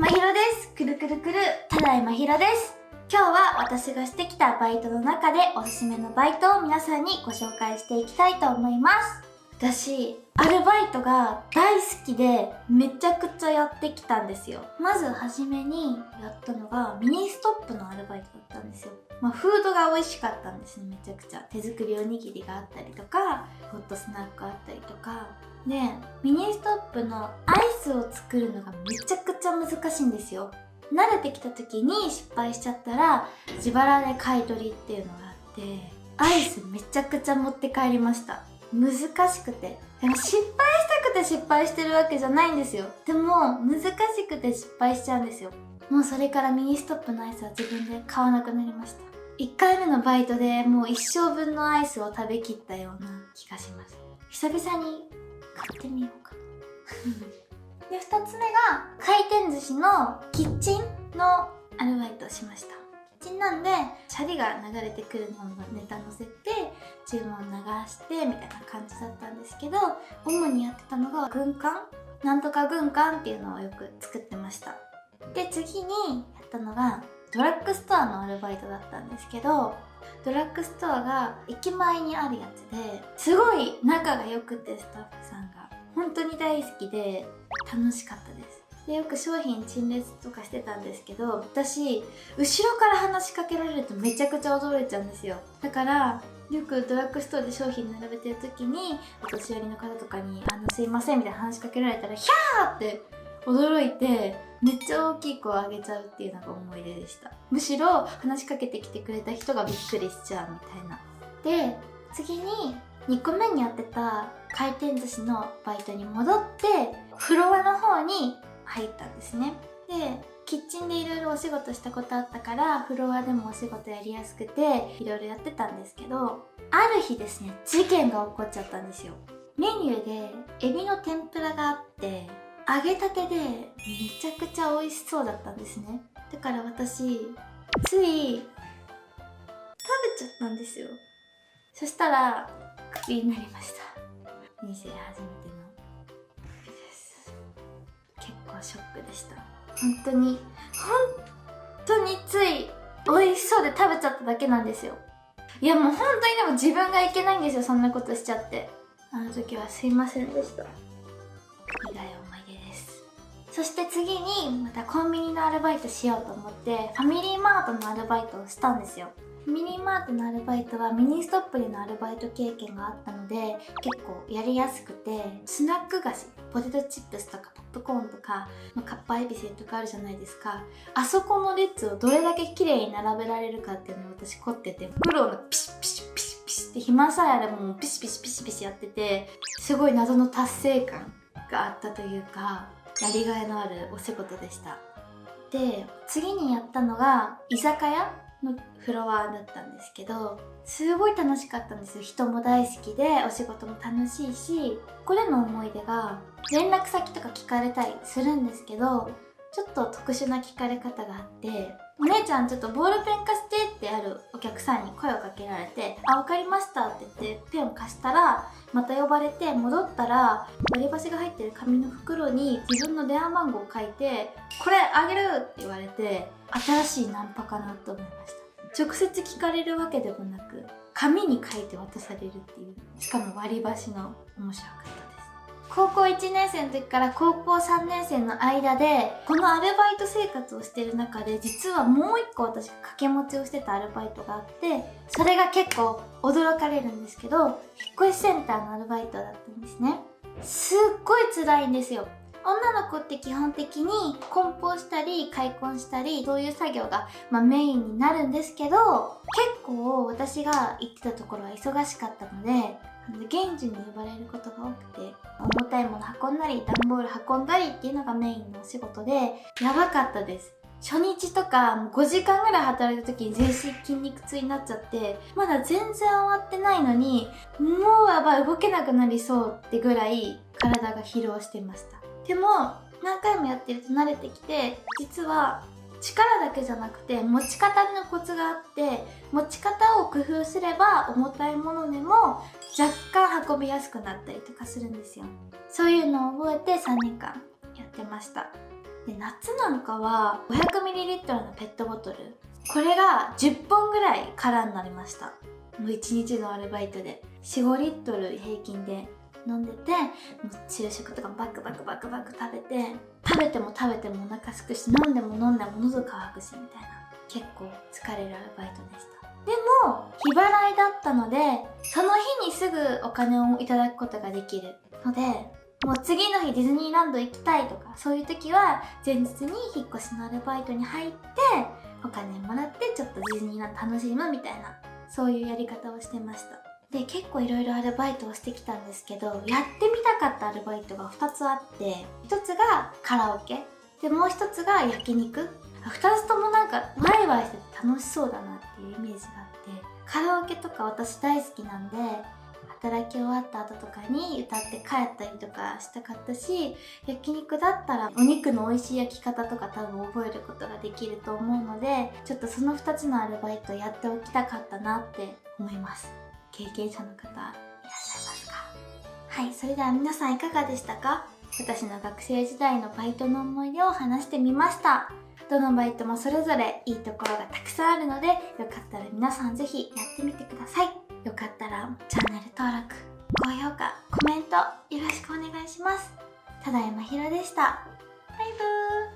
まひろです。くるくるくる、ただいまひろです。今日は私がしてきたバイトの中でおすすめのバイトを皆さんにご紹介していきたいと思います。私、アルバイトが大好きでめちゃくちゃやってきたんですよ。まずはじめにやったのがミニストップのアルバイトだったんですよ。フードが美味しかったんですね、めちゃくちゃ。手作りおにぎりがあったりとか、ホットスナックあったりとか。で、ミニストップのアイスを作るのがめちゃくちゃ難しいんですよ。慣れてきた時に失敗しちゃったら自腹で買い取りっていうのがあって、アイスめちゃくちゃ持って帰りました。難しくて。でも失敗したくて失敗してるわけじゃないんですよ。でも難しくて失敗しちゃうんですよ。もうそれからミニストップのアイスは自分で買わなくなりました。1回目のバイトでもう一生分のアイスを食べきったような気がします。久々に買ってみようかなで、2つ目が回転寿司のキッチンのアルバイトをしました。キッチンなんでシャリが流れてくるのをネタ乗せて注文流してみたいな感じだったんですけど、主にやってたのが軍艦なんとか軍艦っていうのをよく作ってました。で、次にやったのがドラッグストアのアルバイトだったんですけど、ドラッグストアが駅前にあるやつですごい仲が良くて、スタッフさんが本当に大好きで楽しかったです。で、よく商品陳列とかしてたんですけど、私後ろから話しかけられるとめちゃくちゃ驚いちゃうんですよ。だからよくドラッグストアで商品並べてる時にお年寄りの方とかにすいませんみたいな話しかけられたらヒャーって驚いてめっちゃ大きい声を上げちゃうっていうのが思い出でした。むしろ話しかけてきてくれた人がびっくりしちゃうみたいな。で、次に2個目にやってた回転寿司のバイトに戻ってフロアの方に入ったんですね。で、キッチンでいろいろお仕事したことあったからフロアでもお仕事やりやすくていろいろやってたんですけど、ある日ですね、事件が起こっちゃったんですよ。メニューでエビの天ぷらがあって揚げたてでめちゃくちゃ美味しそうだったんですね。だから私つい食べちゃったんですよ。そしたらクビになりました。人生初めてのクビです。結構ショックでした。本当につい美味しそうで食べちゃっただけなんですよ。いやもう本当にでも自分がいけないんですよ、そんなことしちゃって。あの時はすいませんでした。苦い思い出です。そして次にまたコンビニのアルバイトしようと思ってファミリーマートのアルバイトをしたんですよ。ファミリーマートのアルバイトはミニストップでのアルバイト経験があったので結構やりやすくて、スナック菓子、ポテトチップスとかポップコーンとか、カッパエビセンとかあるじゃないですか。あそこの列をどれだけ綺麗に並べられるかっていうのを私凝ってて、袋のピシピシピシピシって暇さえあればもうピシピシピシピシやってて、すごい謎の達成感があったというか、やりがいのあるお仕事でした。で、次にやったのが居酒屋のフロアだったんですけど、すごい楽しかったんですよ。人も大好きでお仕事も楽しいし、これの思い出が連絡先とか聞かれたりするんですけど、ちょっと特殊な聞かれ方があって、お姉ちゃんちょっとボールペン貸してってあるお客さんに声をかけられて、あ、わかりましたって言ってペンを貸したら、また呼ばれて戻ったら割り箸が入ってる紙の袋に自分の電話番号を書いて、これあげるって言われて、新しいナンパかなと思いました。直接聞かれるわけでもなく紙に書いて渡されるっていう、しかも割り箸の面白かったです。高校1年生の時から高校3年生の間でこのアルバイト生活をしている中で、実はもう一個私が掛け持ちをしてたアルバイトがあって、それが結構驚かれるんですけど、引っ越しセンターのアルバイトだったんですね。すっごい辛いんですよ。女の子って基本的に梱包したり開墾したりそういう作業が、メインになるんですけど、結構私が行ってたところは忙しかったので現地に呼ばれることが多くて、重たいもの運んだり段ボール運んだりっていうのがメインのお仕事でやばかったです。初日とかもう5時間ぐらい働いた時に全身筋肉痛になっちゃって、まだ全然終わってないのにもうやばい、動けなくなりそうってぐらい体が疲労してました。でも何回もやってると慣れてきて、実は力だけじゃなくて持ち方のコツがあって、持ち方を工夫すれば重たいものでも若干運びやすくなったりとかするんですよ。そういうのを覚えて3年間やってました。で夏なんかは 500ml のペットボトル、これが10本ぐらい空になりました。もう1日のアルバイトで 4,5 リットル平均で飲んでて、もう昼食とかもバクバクバクバク食べて、食べても食べてもお腹すくし、飲んでも飲んでも喉乾くしみたいな、結構疲れるアルバイトでした。でも日払いだったので、その日にすぐお金をいただくことができるので、もう次の日ディズニーランド行きたいとか、そういう時は前日に引っ越しのアルバイトに入ってお金もらってちょっとディズニーランド楽しむみたいな、そういうやり方をしてました。で、結構いろいろアルバイトをしてきたんですけど、やってみたかったアルバイトが2つあって、1つがカラオケで、もう1つが焼肉。2つともなんかワイワイしてて楽しそうだなっていうイメージがあって、カラオケとか私大好きなんで、働き終わった後とかに歌って帰ったりとかしたかったし、焼肉だったらお肉の美味しい焼き方とか多分覚えることができると思うので、ちょっとその2つのアルバイトやっておきたかったなって思います。経験者の方いらっしゃいますか？はい、それでは皆さんいかがでしたか？私の学生時代のバイトの思い出を話してみました。どのバイトもそれぞれいいところがたくさんあるので、よかったら皆さんぜひやってみてください。よかったらチャンネル登録、高評価、コメントよろしくお願いします。ただいまひろでした。バイブー。